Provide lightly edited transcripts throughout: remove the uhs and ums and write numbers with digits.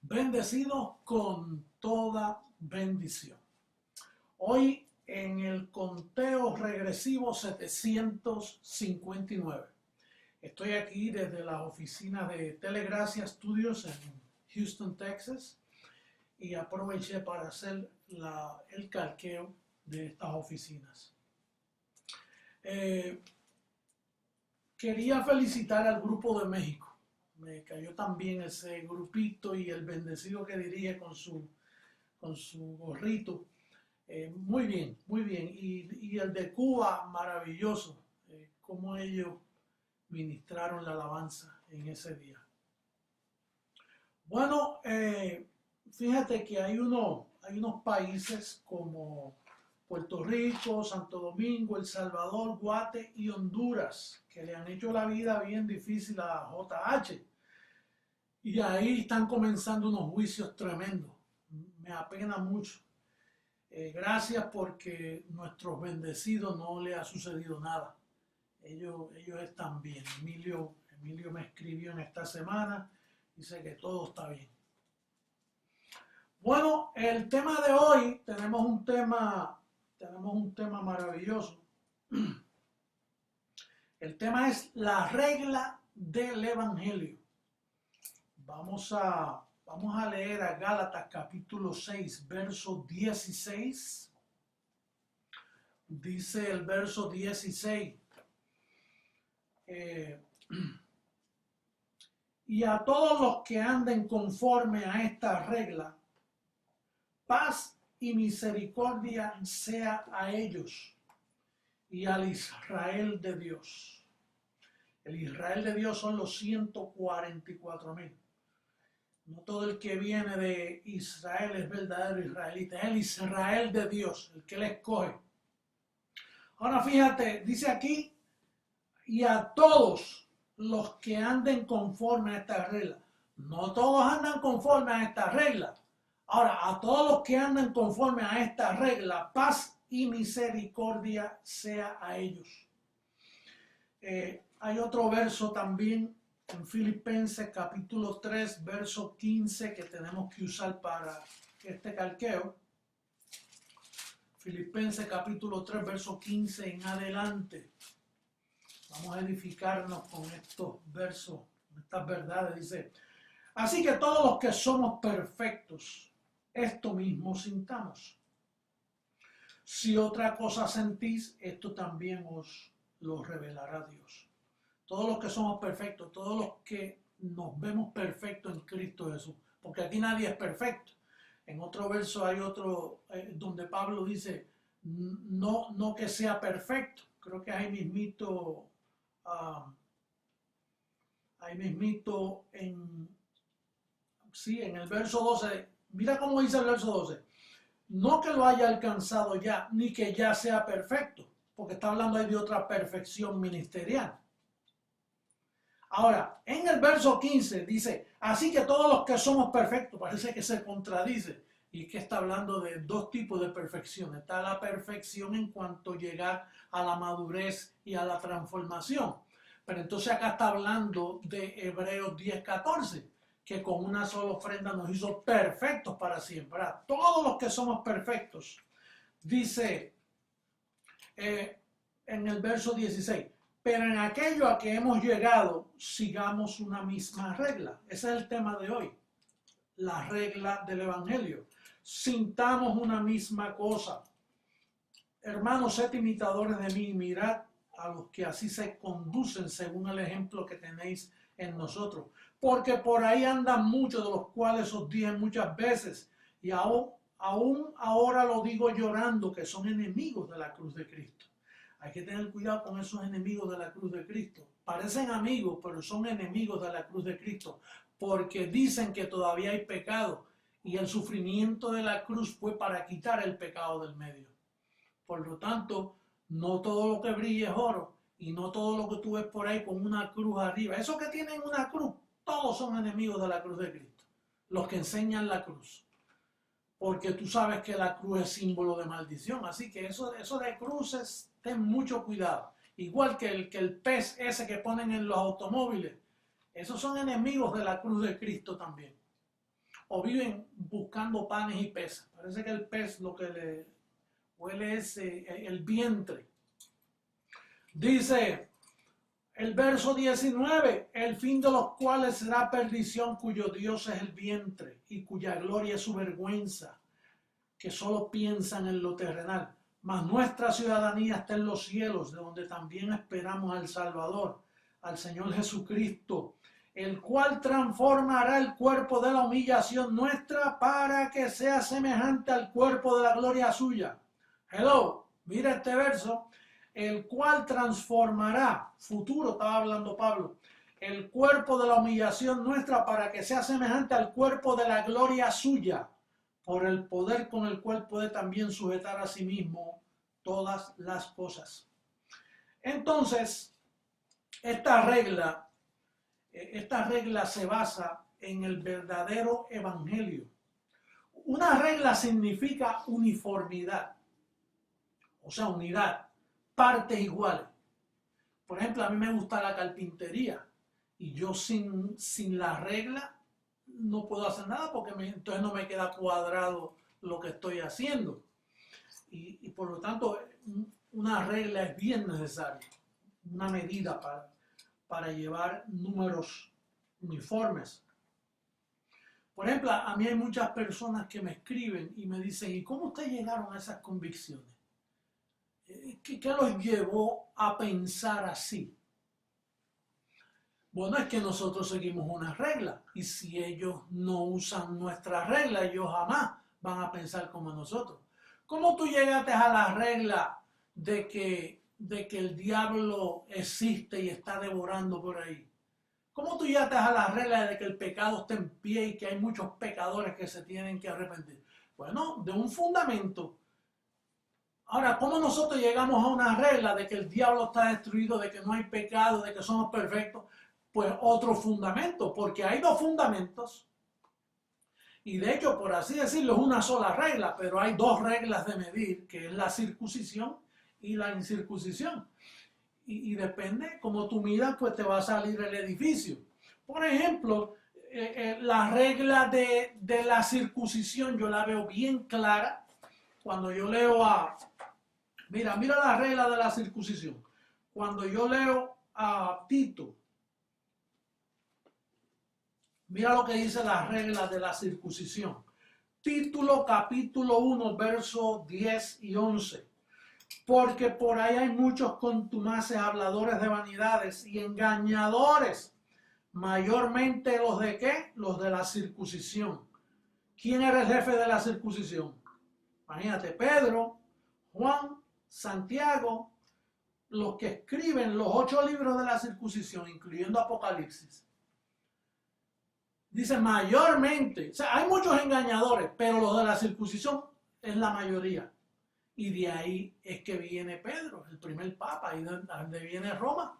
Bendecidos con toda bendición. Hoy en el conteo regresivo 759. Estoy aquí desde las oficinas de Telegracia Studios en Houston, Texas, y aproveché para hacer el calqueo de estas oficinas. Quería felicitar al Grupo de México. Me cayó también ese grupito y el bendecido que dirige con su gorrito. Muy bien, muy bien. Y el de Cuba, maravilloso. Cómo ellos ministraron la alabanza en ese día. Bueno, fíjate que hay unos países como Puerto Rico, Santo Domingo, El Salvador, Guate y Honduras que le han hecho la vida bien difícil a JH. Y ahí están comenzando unos juicios tremendos. Me apena mucho. Gracias porque nuestros bendecidos no le ha sucedido nada. Ellos están bien. Emilio me escribió en esta semana. Dice que todo está bien. Bueno, el tema de hoy, tenemos un tema maravilloso. El tema es la regla del Evangelio. Vamos a leer a Gálatas capítulo 6, verso 16. Dice el verso 16. Y a todos los que anden conforme a esta regla, paz y misericordia sea a ellos y al Israel de Dios. El Israel de Dios son los 144,000. No todo el que viene de Israel es verdadero israelita, es el Israel de Dios, el que le escoge. Ahora fíjate, dice aquí, y a todos los que anden conforme a esta regla. No todos andan conforme a esta regla. Ahora, a todos los que andan conforme a esta regla, paz y misericordia sea a ellos. Hay otro verso también en Filipenses capítulo 3, verso 15 que tenemos que usar para este calqueo. Filipenses capítulo 3, verso 15 en adelante. Vamos a edificarnos con estos versos, estas verdades. Dice, así que todos los que somos perfectos, esto mismo sintamos. Si otra cosa sentís, esto también os lo revelará Dios. Todos los que somos perfectos, todos los que nos vemos perfectos en Cristo Jesús, porque aquí nadie es perfecto. En otro verso hay otro donde Pablo dice, no que sea perfecto. Creo que ahí mismito en el verso 12, mira cómo dice el verso 12, no que lo haya alcanzado ya, ni que ya sea perfecto, porque está hablando ahí de otra perfección ministerial. Ahora, en el verso 15 dice, así que todos los que somos perfectos, parece que se contradice, y que está hablando de dos tipos de perfección. Está la perfección en cuanto a llegar a la madurez y a la transformación. Pero entonces acá está hablando de Hebreos 10:14, que con una sola ofrenda nos hizo perfectos para siempre. Todos los que somos perfectos, dice en el verso 16, pero en aquello a que hemos llegado, sigamos una misma regla. Ese es el tema de hoy, la regla del Evangelio. Sintamos una misma cosa. Hermanos, sed imitadores de mí y mirad a los que así se conducen según el ejemplo que tenéis en nosotros. Porque por ahí andan muchos, de los cuales os dije muchas veces, y aún ahora lo digo llorando, que son enemigos de la cruz de Cristo. Hay que tener cuidado con esos enemigos de la cruz de Cristo. Parecen amigos, pero son enemigos de la cruz de Cristo, porque dicen que todavía hay pecado, y el sufrimiento de la cruz fue para quitar el pecado del medio. Por lo tanto, no todo lo que brilla es oro, y no todo lo que tú ves por ahí con una cruz arriba. Esos que tienen una cruz, todos son enemigos de la cruz de Cristo. Los que enseñan la cruz. Porque tú sabes que la cruz es símbolo de maldición. Así que eso de cruces, ten mucho cuidado. Igual que el pez ese que ponen en los automóviles. Esos son enemigos de la cruz de Cristo también. o viven buscando panes y peces. Parece que el pez lo que le huele es el vientre. Dice el verso 19, el fin de los cuales será perdición, cuyo Dios es el vientre y cuya gloria es su vergüenza, que solo piensan en lo terrenal. Mas nuestra ciudadanía está en los cielos, de donde también esperamos al Salvador, al Señor Jesucristo, el cual transformará el cuerpo de la humillación nuestra para que sea semejante al cuerpo de la gloria suya. Hello, mira este verso, el cual transformará, futuro estaba hablando Pablo, el cuerpo de la humillación nuestra para que sea semejante al cuerpo de la gloria suya, por el poder con el cual puede también sujetar a sí mismo todas las cosas. Entonces, esta regla se basa en el verdadero evangelio. Una regla significa uniformidad, o sea, unidad, partes iguales. Por ejemplo, a mí me gusta la carpintería y yo sin la regla no puedo hacer nada porque entonces no me queda cuadrado lo que estoy haciendo. Y por lo tanto, una regla es bien necesaria, una medida para llevar números uniformes. Por ejemplo, a mí hay muchas personas que me escriben y me dicen, ¿y cómo ustedes llegaron a esas convicciones? ¿Qué los llevó a pensar así? Bueno, es que nosotros seguimos una regla y si ellos no usan nuestra regla, ellos jamás van a pensar como nosotros. ¿Cómo tú llegaste a la regla de que el diablo existe y está devorando por ahí? ¿Cómo tú llegaste a la regla de que el pecado está en pie y que hay muchos pecadores que se tienen que arrepentir? Bueno, de un fundamento. Ahora, ¿cómo nosotros llegamos a una regla de que el diablo está destruido, de que no hay pecado, de que somos perfectos? Pues otro fundamento, porque hay dos fundamentos. Y de hecho, por así decirlo, es una sola regla, pero hay dos reglas de medir, que es la circuncisión y la incircuncisión. Y depende, como tú miras, pues te va a salir el edificio. Por ejemplo, la regla de la circuncisión yo la veo bien clara cuando yo leo mira la regla de la circuncisión. Cuando yo leo a Tito, mira lo que dice la regla de la circuncisión. Título, capítulo 1, versos 10 y 11. Porque por ahí hay muchos contumaces, habladores de vanidades y engañadores. Mayormente los de ¿qué? Los de la circuncisión. ¿Quién era el jefe de la circuncisión? Imagínate, Pedro, Juan, Santiago, los que escriben los 8 libros de la circuncisión, incluyendo Apocalipsis. Dice mayormente, o sea, hay muchos engañadores, pero los de la circuncisión es la mayoría. Y de ahí es que viene Pedro, el primer papa, y de donde viene Roma.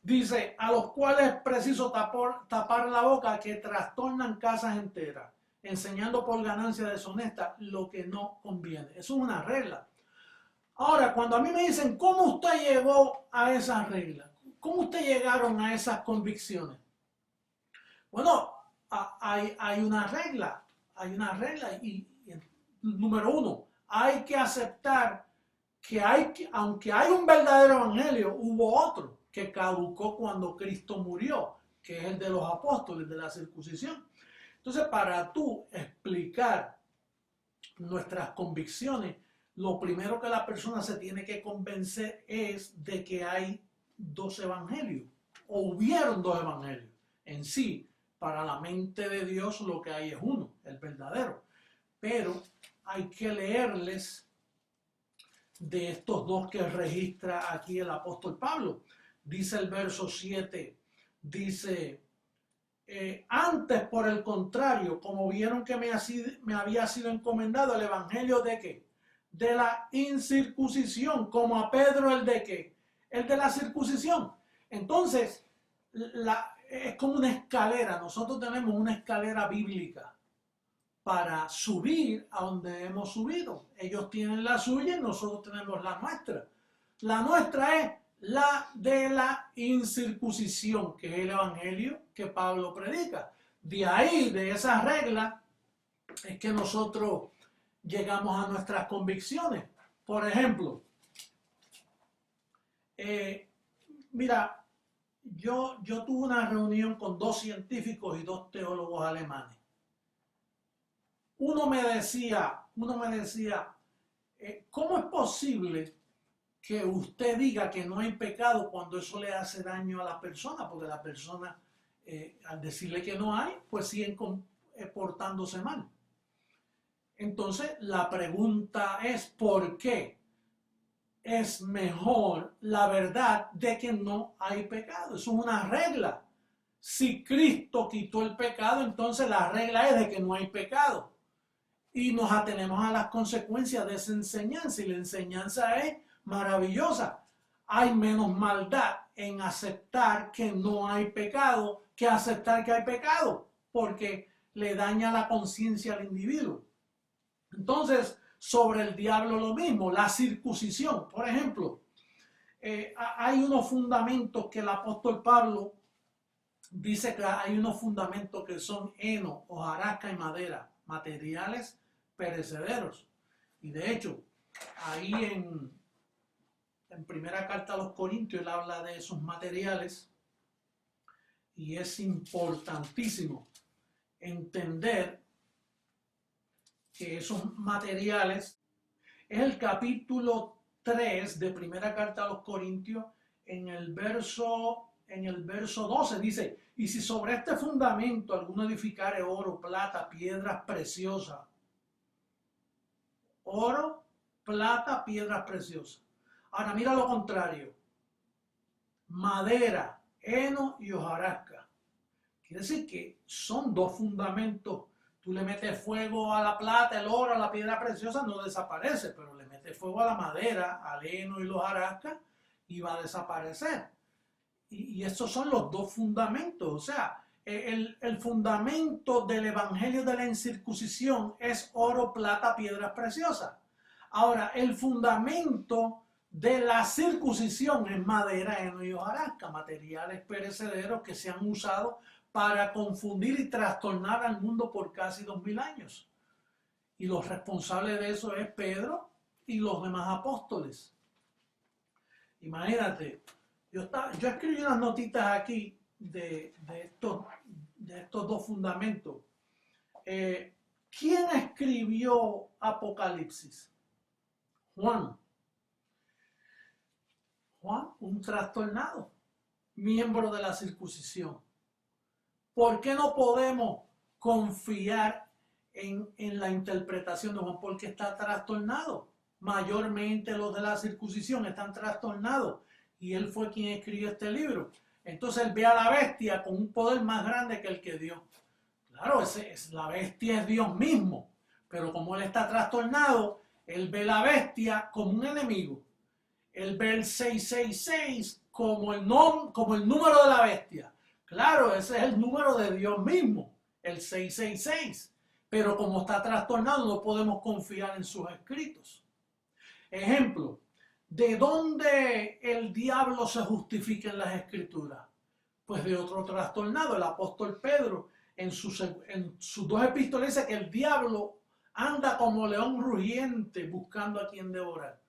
Dice, a los cuales es preciso tapar la boca, que trastornan casas enteras, enseñando por ganancia deshonesta lo que no conviene. Eso es una regla. Ahora, cuando a mí me dicen, ¿cómo usted llegó a esas reglas? ¿Cómo usted llegaron a esas convicciones? Bueno, hay una regla y número uno, hay que aceptar que aunque hay un verdadero evangelio, hubo otro que caducó cuando Cristo murió, que es el de los apóstoles, de la circuncisión. Entonces, para tú explicar nuestras convicciones, lo primero que la persona se tiene que convencer es de que hay dos evangelios, o hubieron dos evangelios. En sí, para la mente de Dios lo que hay es uno, el verdadero. Pero hay que leerles de estos dos que registra aquí el apóstol Pablo. Dice el verso 7, dice, antes por el contrario, como vieron que me había sido encomendado el evangelio de ¿qué? De la incircuncisión, como a Pedro el de ¿qué? El de la circuncisión. Entonces, es como una escalera. Nosotros tenemos una escalera bíblica para subir a donde hemos subido. Ellos tienen la suya y nosotros tenemos la nuestra. La nuestra es la de la incircuncisión, que es el evangelio que Pablo predica. De ahí, de esa regla, es que nosotros llegamos a nuestras convicciones. Por ejemplo, mira, yo tuve una reunión con 2 científicos y 2 teólogos alemanes. Uno me decía, ¿cómo es posible que usted diga que no hay pecado cuando eso le hace daño a la persona? Porque la persona, al decirle que no hay, pues siguen portándose mal. Entonces, la pregunta es, ¿por qué es mejor la verdad de que no hay pecado? Eso es una regla. Si Cristo quitó el pecado, entonces la regla es de que no hay pecado. Y nos atenemos a las consecuencias de esa enseñanza. Y la enseñanza es maravillosa. Hay menos maldad en aceptar que no hay pecado que aceptar que hay pecado, porque le daña la conciencia al individuo. Entonces, sobre el diablo lo mismo, la circuncisión. Por ejemplo, hay unos fundamentos que el apóstol Pablo dice que hay unos fundamentos que son heno, hojarasca y madera, materiales perecederos. Y de hecho, ahí en primera carta a los Corintios él habla de esos materiales y es importantísimo entender que esos materiales es el capítulo 3 de primera carta a los Corintios en el verso 12 dice: y si sobre este fundamento alguno edificare oro, plata, piedras preciosas, oro, plata, piedras preciosas. Ahora mira lo contrario: madera, heno y hojarasca. Quiere decir que son 2 fundamentos. Tú le metes fuego a la plata, el oro, a la piedra preciosa, no desaparece, pero le metes fuego a la madera, al heno y los hojarasca y va a desaparecer. Y estos son los 2 fundamentos. O sea, el fundamento del evangelio de la incircuncisión es oro, plata, piedras preciosas. Ahora, el fundamento de la circuncisión es madera, heno y hojarasca, materiales perecederos que se han usado para confundir y trastornar al mundo por casi 2000 años. Y los responsables de eso es Pedro y los demás apóstoles. Imagínate, yo escribí unas notitas aquí de estos 2 fundamentos. ¿Quién escribió Apocalipsis? Juan, un trastornado, miembro de la circuncisión. ¿Por qué no podemos confiar en la interpretación de Juan? Porque está trastornado. Mayormente los de la circuncisión están trastornados. Y él fue quien escribió este libro. Entonces él ve a la bestia con un poder más grande que el que Dios. Claro, la bestia es Dios mismo. Pero como él está trastornado, él ve la bestia como un enemigo. Él ve el 666 como el número de la bestia. Claro, ese es el número de Dios mismo, el 666. Pero como está trastornado, no podemos confiar en sus escritos. Ejemplo, ¿de dónde el diablo se justifica en las escrituras? Pues de otro trastornado. El apóstol Pedro, en sus 2 epístolas, dice que el diablo anda como león rugiente buscando a quien devorar.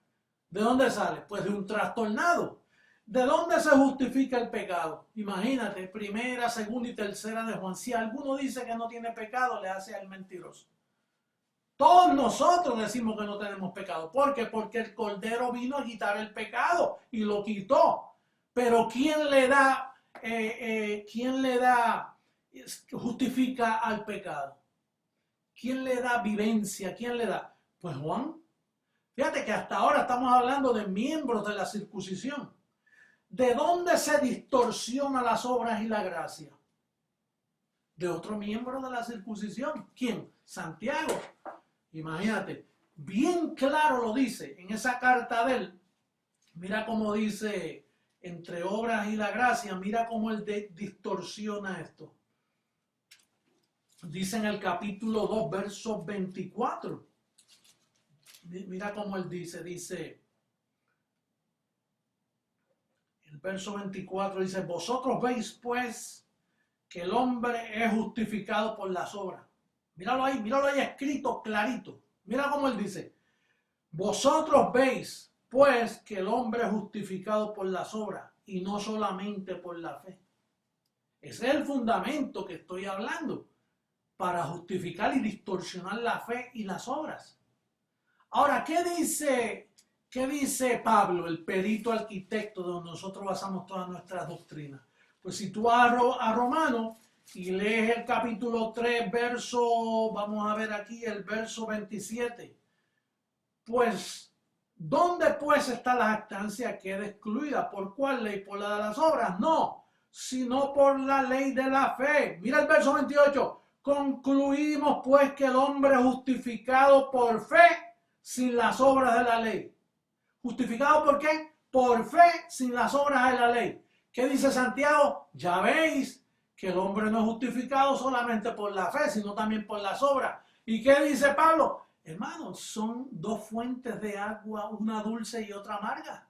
¿De dónde sale? Pues de un trastornado. ¿De dónde se justifica el pecado? Imagínate, primera, segunda y tercera de Juan. Si alguno dice que no tiene pecado, le hace al mentiroso. Todos nosotros decimos que no tenemos pecado. ¿Por qué? Porque el Cordero vino a quitar el pecado y lo quitó. Pero ¿quién le justifica al pecado? ¿Quién le da vivencia? ¿Quién le da? Pues Juan. Fíjate que hasta ahora estamos hablando de miembros de la circuncisión. ¿De dónde se distorsiona las obras y la gracia? De otro miembro de la circuncisión. ¿Quién? Santiago. Imagínate, bien claro lo dice en esa carta de él. Mira cómo dice, entre obras y la gracia, mira cómo él distorsiona esto. Dice en el capítulo 2, verso 24. Mira cómo él dice, el verso 24 dice: vosotros veis pues que el hombre es justificado por las obras. Míralo ahí escrito clarito. Mira cómo él dice, vosotros veis pues que el hombre es justificado por las obras y no solamente por la fe. Ese es el fundamento que estoy hablando para justificar y distorsionar la fe y las obras. Ahora, ¿qué dice Pablo, el perito arquitecto donde nosotros basamos todas nuestras doctrinas? Pues si tú vas a Romanos y lees el capítulo 3, vamos a ver aquí el verso 27, pues, ¿dónde pues está la jactancia? Queda excluida. ¿Por cuál ley? ¿Por la de las obras? No, sino por la ley de la fe. Mira el verso 28. Concluimos pues que el hombre es justificado por fe sin las obras de la ley. ¿Justificado por qué? Por fe sin las obras de la ley. ¿Qué dice Santiago? Ya veis que el hombre no es justificado solamente por la fe, sino también por las obras. ¿Y qué dice Pablo? Hermanos, son dos fuentes de agua, una dulce y otra amarga.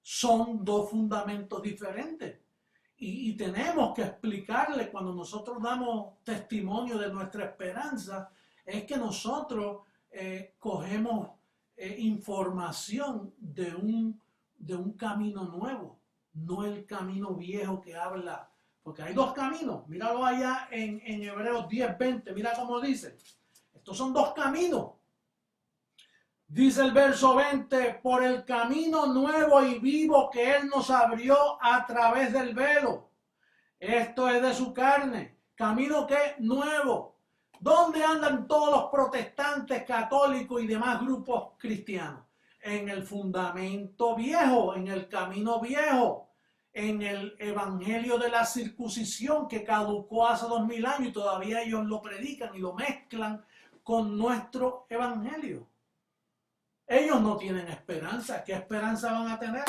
Son dos fundamentos diferentes. Y tenemos que explicarle cuando nosotros damos testimonio de nuestra esperanza, es que nosotros cogemos información de un camino nuevo, no el camino viejo que habla, porque hay dos caminos. Míralo allá en Hebreos 10:20, mira cómo dice. Estos son dos caminos. Dice el verso 20, por el camino nuevo y vivo que Él nos abrió a través del velo. Esto es de su carne. ¿Camino qué? Nuevo. ¿Dónde andan todos los protestantes, católicos y demás grupos cristianos? En el fundamento viejo, en el camino viejo, en el evangelio de la circuncisión que caducó hace 2000 años y todavía ellos lo predican y lo mezclan con nuestro evangelio. Ellos no tienen esperanza. ¿Qué esperanza van a tener?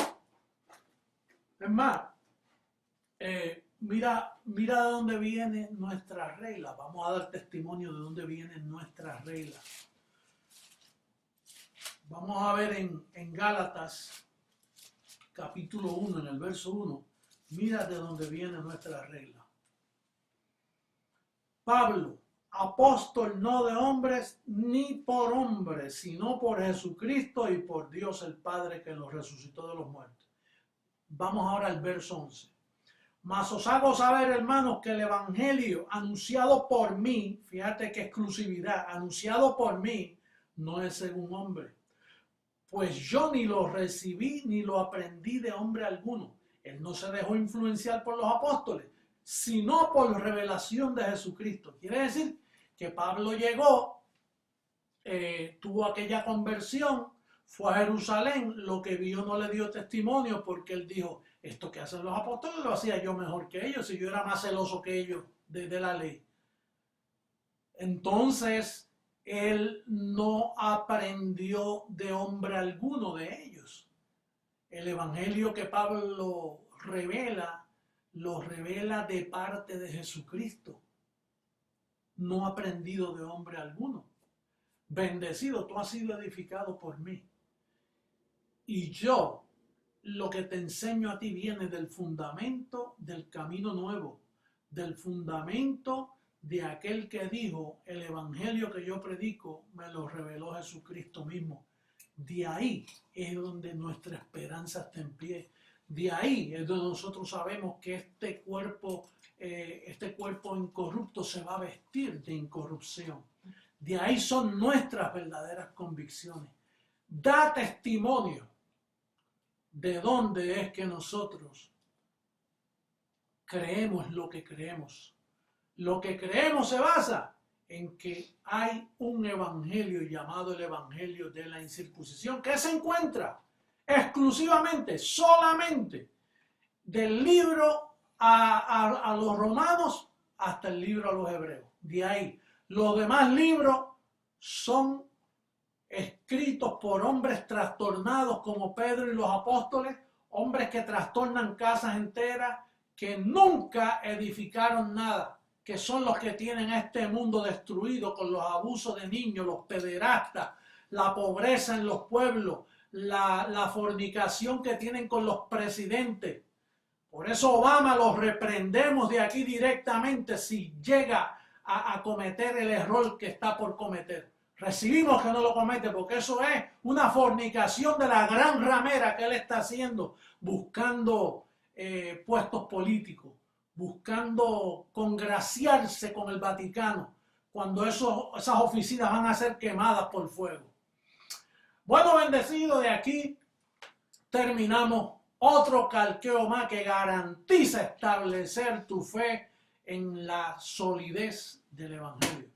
Es más, mira de dónde viene nuestra regla. Vamos a dar testimonio de dónde vienen nuestras reglas. Vamos a ver en Gálatas, capítulo 1, en el verso 1. Mira de dónde viene nuestra regla. Pablo, apóstol no de hombres ni por hombres, sino por Jesucristo y por Dios el Padre que los resucitó de los muertos. Vamos ahora al verso 11. Mas os hago saber, hermanos, que el evangelio anunciado por mí, fíjate qué exclusividad, anunciado por mí, no es según hombre. Pues yo ni lo recibí ni lo aprendí de hombre alguno. Él no se dejó influenciar por los apóstoles, sino por revelación de Jesucristo. Quiere decir que Pablo llegó, tuvo aquella conversión, fue a Jerusalén, lo que vio no le dio testimonio porque él dijo, esto que hacen los apóstoles lo hacía yo mejor que ellos y yo era más celoso que ellos de la ley. Entonces, él no aprendió de hombre alguno de ellos. El evangelio que Pablo revela, lo revela de parte de Jesucristo. No aprendido de hombre alguno. Bendecido, tú has sido edificado por mí. Y yo, lo que te enseño a ti viene del fundamento del camino nuevo, del fundamento de aquel que dijo, el evangelio que yo predico me lo reveló Jesucristo mismo. De ahí es donde nuestra esperanza está en pie. De ahí es donde nosotros sabemos que este cuerpo incorrupto se va a vestir de incorrupción. De ahí son nuestras verdaderas convicciones. Da testimonio de dónde es que nosotros creemos lo que creemos. Lo que creemos se basa en que hay un evangelio llamado el evangelio de la incircuncisión que se encuentra exclusivamente, solamente del libro a los romanos hasta el libro a los hebreos. De ahí, los demás libros son escritos por hombres trastornados como Pedro y los apóstoles, hombres que trastornan casas enteras, que nunca edificaron nada, que son los que tienen este mundo destruido con los abusos de niños, los pederastas, la pobreza en los pueblos, la fornicación que tienen con los presidentes. Por eso Obama los reprendemos de aquí directamente si llega a cometer el error que está por cometer. Recibimos que no lo comete, porque eso es una fornicación de la gran ramera que él está haciendo, buscando puestos políticos, buscando congraciarse con el Vaticano, cuando esas oficinas van a ser quemadas por fuego. Bueno, bendecido, de aquí terminamos otro calqueo más que garantiza establecer tu fe en la solidez del Evangelio.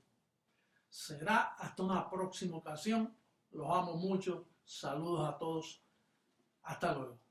Será hasta una próxima ocasión. Los amo mucho. Saludos a todos. Hasta luego.